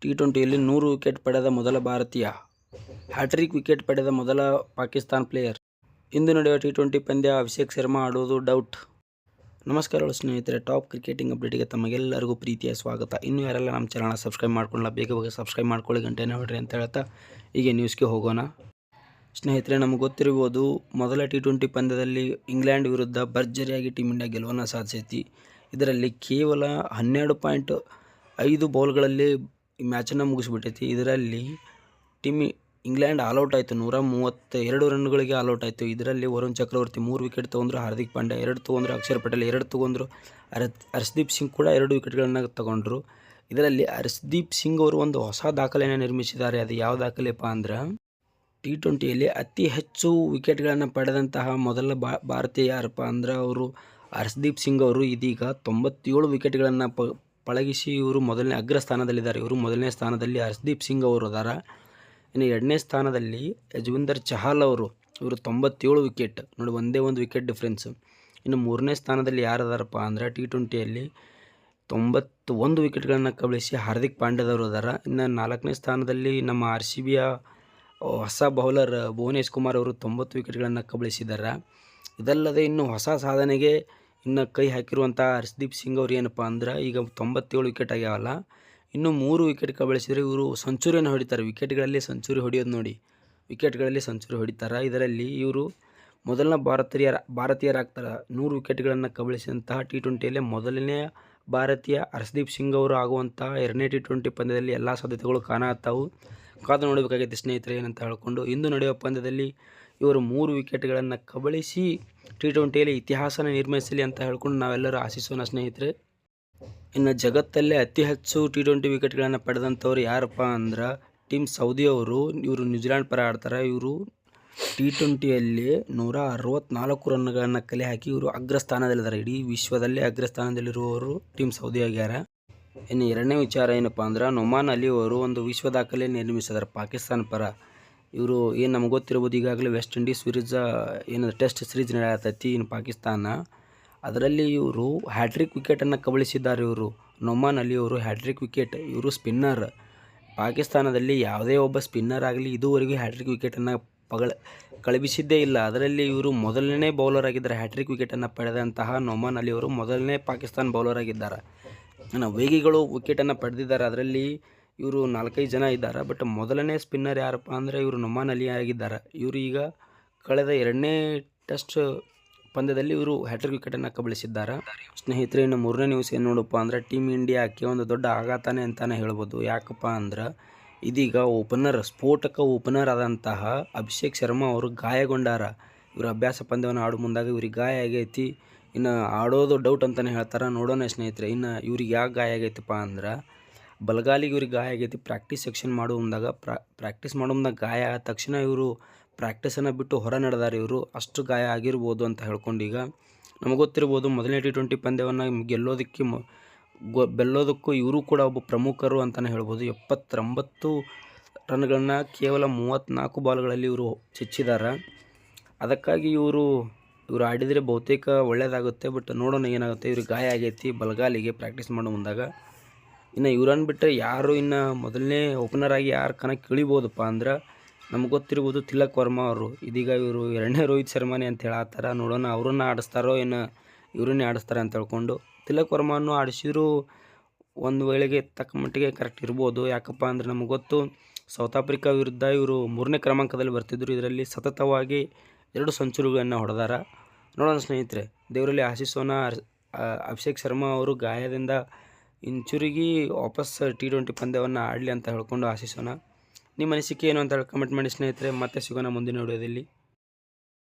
ಟಿ20ಯಲ್ಲಿ 100 wicket ಪಡೆದ ಮೊದಲ ಭಾರತೀಯ, ಹ್ಯಾಟ್ರಿಕ್ ವಿಕೆಟ್ ಪಡೆದ ಮೊದಲ ಪಾಕಿಸ್ತಾನ ಪ್ಲೇಯರ್. ಇಂದು ನಡೆಯುವ ಟಿ20 ಪಂದ್ಯ ಅಭಿಷೇಕ್ ಶರ್ಮಾ ಆಡುವುದು ಡೌಟ್. ನಮಸ್ಕಾರಗಳು ಸ್ನೇಹಿತರೆ, ಟಾಪ್ ಕ್ರಿಕೆಟಿಂಗ್ ಅಪ್ಡೇಟ್ಗೆ ತಮಗೆಲ್ಲರಿಗೂ ಪ್ರೀತಿಯ ಸ್ವಾಗತ. ಇನ್ನು ಯಾರೆಲ್ಲ ನಮ್ಮ ಚಾನಲ್ನ ಸಬ್ಸ್ಕ್ರೈಬ್ ಮಾಡ್ಕೊಳ್ಳಲ್ಲ, ಬೇಗ ಸಬ್ಸ್ಕ್ರೈಬ್ ಮಾಡ್ಕೊಳ್ಳಿ, ಗಂಟೆನ ಹೊಡ್ರಿ ಅಂತ ಹೇಳ್ತಾ ಈಗ ನ್ಯೂಸ್ಗೆ ಹೋಗೋಣ. ಸ್ನೇಹಿತರೆ, ನಮಗೆ ಗೊತ್ತಿರ್ಬೋದು, ಮೊದಲ ಟಿ20 ಪಂದ್ಯದಲ್ಲಿ ಇಂಗ್ಲೆಂಡ್ ವಿರುದ್ಧ ಭರ್ಜರಿಯಾಗಿ ಟೀಮ್ ಇಂಡಿಯಾ ಗೆಲುವನ್ನು ಸಾಧಿಸೈತಿ. ಇದರಲ್ಲಿ ಕೇವಲ 12.5 ಬಾಲ್ಗಳಲ್ಲಿ ಈ ಮ್ಯಾಚನ್ನು ಮುಗಿಸ್ಬಿಟ್ಟೈತಿ. ಇದರಲ್ಲಿ ಟೀಮ್ ಇಂಗ್ಲೆಂಡ್ ಆಲ್ಔಟ್ ಆಯಿತು, 132 ರನ್ಗಳಿಗೆ ಆಲ್ಔಟ್ ಆಯಿತು. ಇದರಲ್ಲಿ ವರುಣ್ ಚಕ್ರವರ್ತಿ 3 ವಿಕೆಟ್ ತೊಗೊಂಡ್ರು, ಹಾರ್ದಿಕ್ ಪಾಂಡ್ಯ 2 ತೊಗೊಂಡ್ರು, ಅಕ್ಷರ್ ಪಟೇಲ್ 2 ತೊಗೊಂಡ್ರು, ಹರ್ಷದೀಪ್ ಸಿಂಗ್ ಕೂಡ 2 ವಿಕೆಟ್ಗಳನ್ನು ತಗೊಂಡ್ರು. ಇದರಲ್ಲಿ ಹರ್ಷದೀಪ್ ಸಿಂಗ್ ಅವರು ಒಂದು ಹೊಸ ದಾಖಲೆಯನ್ನು ನಿರ್ಮಿಸಿದ್ದಾರೆ. ಅದು ಯಾವ ದಾಖಲೆಪ್ಪ ಅಂದ್ರೆ, ಟಿ20ಯಲ್ಲಿ ಅತಿ ಹೆಚ್ಚು ವಿಕೆಟ್ಗಳನ್ನು ಪಡೆದಂತಹ ಮೊದಲ ಭಾರತೀಯ ಯಾರಪ್ಪ ಅಂದ್ರೆ ಅವರು ಹರ್ಷದೀಪ್ ಸಿಂಗ್ ಅವರು. ಇದೀಗ 97 ವಿಕೆಟ್ಗಳನ್ನು ಪಳಗಿಸಿ ಇವರು ಮೊದಲನೇ ಅಗ್ರ ಸ್ಥಾನದಲ್ಲಿದ್ದಾರೆ. ಇವರು ಮೊದಲನೇ ಸ್ಥಾನದಲ್ಲಿ ಹರ್ಷದೀಪ್ ಸಿಂಗ್ ಅವರು ಅದಾರ. ಇನ್ನು ಎರಡನೇ ಸ್ಥಾನದಲ್ಲಿ ಯಜುವೇಂದ್ರ ಚಹಲ್ ಅವರು, ಇವರು 97 ವಿಕೆಟ್, ನೋಡಿ ಒಂದೇ ಒಂದು ವಿಕೆಟ್ ಡಿಫ್ರೆನ್ಸ್. ಇನ್ನು ಮೂರನೇ ಸ್ಥಾನದಲ್ಲಿ ಯಾರದಾರಪ್ಪ ಅಂದ್ರೆ ಟಿ20ಯಲ್ಲಿ 91 ವಿಕೆಟ್ಗಳನ್ನು ಕಬಳಿಸಿ ಹಾರ್ದಿಕ್ ಪಾಂಡ್ಯದವರು ಅದಾರ. ಇನ್ನು ನಾಲ್ಕನೇ ಸ್ಥಾನದಲ್ಲಿ ನಮ್ಮ RCBಯ ಹೊಸ ಬೌಲರ್ ಭುವನೇಶ್ ಕುಮಾರ್ ಅವರು 90 ವಿಕೆಟ್ಗಳನ್ನು ಕಬಳಿಸಿದ್ದಾರೆ. ಇದಲ್ಲದೆ ಇನ್ನು ಹೊಸ ಸಾಧನೆಗೆ ಇನ್ನು ಕೈ ಹಾಕಿರುವಂಥ ಹರ್ಷದೀಪ್ ಸಿಂಗ್ ಅವರು ಏನಪ್ಪ ಅಂದ್ರೆ ಈಗ 97 ವಿಕೆಟ್ ಆಗ್ಯಾವಲ್ಲ, ಇನ್ನು 3 ವಿಕೆಟ್ ಕಬಳಿಸಿದರೆ ಇವರು ಸೆಂಚುರಿಯನ್ನು ಹೊಡಿತಾರೆ. ವಿಕೆಟ್ಗಳಲ್ಲಿ ಸೆಂಚುರಿ ಹೊಡೆಯೋದು ನೋಡಿ, ವಿಕೆಟ್ಗಳಲ್ಲಿ ಸೆಂಚುರಿ ಹೊಡಿತಾರೆ. ಇದರಲ್ಲಿ ಇವರು ಮೊದಲನೇ ಭಾರತೀಯರಾಗ್ತಾರೆ. 100 ವಿಕೆಟ್ಗಳನ್ನು ಕಬಳಿಸಿದಂತಹ ಟಿ20ಯಲ್ಲಿ ಮೊದಲನೇ ಭಾರತೀಯ ಹರ್ಷದೀಪ್ ಸಿಂಗ್ ಅವರು ಆಗುವಂಥ ಎರಡನೇ ಟಿ20 ಪಂದ್ಯದಲ್ಲಿ ಎಲ್ಲ ಸಾಧ್ಯತೆಗಳು ಕಾಣತ್ತಾವು. ಕಾದು ನೋಡಬೇಕಾಗೈತೆ ಸ್ನೇಹಿತರೆ ಏನಂತ ಹೇಳ್ಕೊಂಡು. ಇಂದು ನಡೆಯುವ ಪಂದ್ಯದಲ್ಲಿ ಇವರು 3 ವಿಕೆಟ್ಗಳನ್ನು ಕಬಳಿಸಿ ಟಿ20ಯಲ್ಲಿ ಇತಿಹಾಸನ ನಿರ್ಮಿಸಲಿ ಅಂತ ಹೇಳ್ಕೊಂಡು ನಾವೆಲ್ಲರೂ ಆಶಿಸೋಣ ಸ್ನೇಹಿತರೆ. ಇನ್ನು ಜಗತ್ತಲ್ಲೇ ಅತಿ ಹೆಚ್ಚು ಟಿ20 ವಿಕೆಟ್ಗಳನ್ನು ಪಡೆದಂಥವ್ರು ಯಾರಪ್ಪ ಅಂದ್ರೆ ಟೀಮ್ ಸೌದಿ ಅವರು. ಇವರು ನ್ಯೂಜಿಲ್ಯಾಂಡ್ ಪರ ಆಡ್ತಾರೆ. ಇವರು ಟಿ20ಯಲ್ಲಿ 164 ರನ್ಗಳನ್ನು ಕಲೆ ಹಾಕಿ ಇವರು ಅಗ್ರಸ್ಥಾನದಲ್ಲಿದ್ದಾರೆ. ಇಡೀ ವಿಶ್ವದಲ್ಲೇ ಅಗ್ರಸ್ಥಾನದಲ್ಲಿರುವವರು ಟೀಮ್ ಸೌದಿ ಆಗ್ಯಾರ. ಇನ್ನು ಎರಡನೇ ವಿಚಾರ ಏನಪ್ಪ ಅಂದ್ರೆ ನೊಮಾನ್ ಅಲಿ ಅವರು ಒಂದು ವಿಶ್ವ ದಾಖಲೆ ನಿರ್ಮಿಸಿದ್ದಾರೆ ಪಾಕಿಸ್ತಾನ ಪರ. ಇವರು ಏನು ನಮ್ಗೆ ಗೊತ್ತಿರ್ಬೋದು, ಈಗಾಗಲೇ ವೆಸ್ಟ್ ಇಂಡೀಸ್ ವಿರುದ್ಧ ಏನು ಟೆಸ್ಟ್ ಸೀರೀಸ್ ನಡೆಯತೈತಿ ಇನ್ನು ಪಾಕಿಸ್ತಾನ, ಅದರಲ್ಲಿ ಇವರು ಹ್ಯಾಟ್ರಿಕ್ ವಿಕೆಟನ್ನು ಕಬಳಿಸಿದ್ದಾರೆ. ಇವರು ನೊಮಾನ್ ಅಲಿ ಅವರು ಹ್ಯಾಟ್ರಿಕ್ ವಿಕೆಟ್, ಇವರು ಸ್ಪಿನ್ನರ್. ಪಾಕಿಸ್ತಾನದಲ್ಲಿ ಯಾವುದೇ ಒಬ್ಬ ಸ್ಪಿನ್ನರ್ ಆಗಲಿ ಇದುವರೆಗೂ ಹ್ಯಾಟ್ರಿಕ್ ವಿಕೆಟನ್ನು ಕಳುಹಿಸಿದ್ದೇ ಇಲ್ಲ. ಅದರಲ್ಲಿ ಇವರು ಮೊದಲನೇ ಬೌಲರ್ ಆಗಿದ್ದಾರೆ. ಹ್ಯಾಟ್ರಿಕ್ ವಿಕೆಟನ್ನು ಪಡೆದಂತಹ ನೊಮಾನ್ ಅಲಿ ಅವರು ಮೊದಲನೇ ಪಾಕಿಸ್ತಾನ ಬೌಲರ್ ಆಗಿದ್ದಾರೆ. ವೇಗಿಗಳು ವಿಕೆಟನ್ನು ಪಡೆದಿದ್ದಾರೆ. ಅದರಲ್ಲಿ ಇವರು 4-5 ಜನ ಇದ್ದಾರೆ. ಬಟ್ ಮೊದಲನೇ ಸ್ಪಿನ್ನರ್ ಯಾರಪ್ಪ ಅಂದರೆ ಇವರು ನೊಮಾನ್ ಅಲಿ ಆಗಿದ್ದಾರೆ. ಇವರು ಈಗ ಕಳೆದ ಎರಡನೇ ಟೆಸ್ಟ್ ಪಂದ್ಯದಲ್ಲಿ ಇವರು ಹ್ಯಾಟ್ರಿಕ್ ವಿಕೆಟನ್ನು ಕಬಳಿಸಿದ್ದಾರೆ. ಸ್ನೇಹಿತರೆ, ಇನ್ನು ಮೂರನೇ ನ್ಯೂಸ್ ಏನು ನೋಡಪ್ಪ ಅಂದರೆ ಟೀಮ್ ಇಂಡಿಯಾಕ್ಕೆ ಒಂದು ದೊಡ್ಡ ಆಘಾತನೇ ಅಂತಲೇ ಹೇಳ್ಬೋದು. ಯಾಕಪ್ಪ ಅಂದ್ರೆ ಇದೀಗ ಸ್ಫೋಟಕ ಓಪನರ್ ಆದಂತಹ ಅಭಿಷೇಕ್ ಶರ್ಮಾ ಅವರು ಗಾಯಗೊಂಡಾರ. ಇವರು ಅಭ್ಯಾಸ ಪಂದ್ಯವನ್ನು ಆಡೋ ಮುಂದಾಗ ಇವ್ರಿಗೆ ಗಾಯ ಆಗೈತಿ. ಇನ್ನು ಆಡೋದು ಡೌಟ್ ಅಂತಲೇ ಹೇಳ್ತಾರೆ. ನೋಡೋಣ ಸ್ನೇಹಿತರೆ. ಇನ್ನು ಇವ್ರಿಗೆ ಯಾಕೆ ಗಾಯ ಆಗೈತಪ್ಪ ಅಂದ್ರೆ ಬಲಗಾಲಿಗೆ ಇವ್ರಿಗೆ ಗಾಯ ಆಗೈತಿ. ಪ್ರಾಕ್ಟೀಸ್ ಸೆಕ್ಷನ್ ಮಾಡೋ ಮುಂದಾಗ ಗಾಯ ಆದ ತಕ್ಷಣ ಇವರು ಪ್ರಾಕ್ಟೀಸನ್ನು ಬಿಟ್ಟು ಹೊರ ನಡೆದಾರೆ. ಇವರು ಅಷ್ಟು ಗಾಯ ಆಗಿರ್ಬೋದು ಅಂತ ಹೇಳ್ಕೊಂಡು ಈಗ ನಮಗೆ ಗೊತ್ತಿರ್ಬೋದು, ಮೊದಲನೇ ಟಿ20 ಪಂದ್ಯವನ್ನು ಗೆಲ್ಲೋದಕ್ಕೂ ಇವರು ಕೂಡ ಒಬ್ಬ ಪ್ರಮುಖರು ಅಂತಲೇ ಹೇಳ್ಬೋದು. 79 ರನ್ಗಳನ್ನ ಕೇವಲ 34 ಬಾಲ್ಗಳಲ್ಲಿ ಇವರು ಚುಚ್ಚಿದ್ದಾರೆ. ಅದಕ್ಕಾಗಿ ಇವರು ಆಡಿದರೆ ಬಹುತೇಕ ಒಳ್ಳೆಯದಾಗುತ್ತೆ. ಬಟ್ ನೋಡೋಣ ಏನಾಗುತ್ತೆ. ಇವ್ರಿಗೆ ಗಾಯ ಆಗೈತಿ ಬಲಗಾಲಿಗೆ ಪ್ರಾಕ್ಟೀಸ್ ಮಾಡೋ ಮುಂದಾಗ. ಇನ್ನು ಇವ್ರನ್ನ ಬಿಟ್ಟರೆ ಯಾರು ಇನ್ನು ಮೊದಲನೇ ಓಪನರ್ ಆಗಿ ಯಾರು ಕಣಕ್ಕೆ ಇಳಿಬೋದಪ್ಪ ಅಂದ್ರೆ ನಮ್ಗೆ ಗೊತ್ತಿರ್ಬೋದು ತಿಲಕ್ ವರ್ಮಾ ಅವರು. ಇದೀಗ ಇವರು ಎರಡನೇ ರೋಹಿತ್ ಶರ್ಮಾನೇ ಅಂತ ಹೇಳತ್ತಾರ. ನೋಡೋಣ ಅವ್ರನ್ನ ಆಡಿಸ್ತಾರೋ ಏನು ಇವರನ್ನೇ ಆಡಿಸ್ತಾರೆ ಅಂತ ಹೇಳ್ಕೊಂಡು. ತಿಲಕ್ ವರ್ಮಾನು ಆಡಿಸಿದ್ರು ಒಂದು ವೇಳೆಗೆ ತಕ್ಕ ಮಟ್ಟಿಗೆ ಕರೆಕ್ಟ್ ಇರ್ಬೋದು. ಯಾಕಪ್ಪ ಅಂದರೆ ನಮಗೆ ಗೊತ್ತು, ಸೌತ್ ಆಫ್ರಿಕಾ ವಿರುದ್ಧ ಇವರು 3ನೇ ಕ್ರಮಾಂಕದಲ್ಲಿ ಬರ್ತಿದ್ರು. ಇದರಲ್ಲಿ ಸತತವಾಗಿ 2 ಸೆಂಚುರಿಗಳನ್ನು ಹೊಡೆದಾರ. ನೋಡೋಣ ಸ್ನೇಹಿತರೆ, ದೇವರಲ್ಲಿ ಆಶಿಸೋಣ ಅಭಿಷೇಕ್ ಶರ್ಮಾ ಅವರು ಗಾಯದಿಂದ ಇಂಚುರಿಗೆ ವಾಪಸ್ ಟಿ20 ಪಂದ್ಯವನ್ನು ಆಡಲಿ ಅಂತ ಹೇಳ್ಕೊಂಡು ಆಶಿಸೋಣ. ನಿಮ್ಮ ಅನಿಸಿಕೆ ಏನು ಅಂತ ಹೇಳಿ ಕಮೆಂಟ್ ಮಾಡಿ ಸ್ನೇಹಿತರೆ. ಮತ್ತೆ ಸಿಗೋಣ ಮುಂದಿನ ವಿಡಿಯೋದಲ್ಲಿ.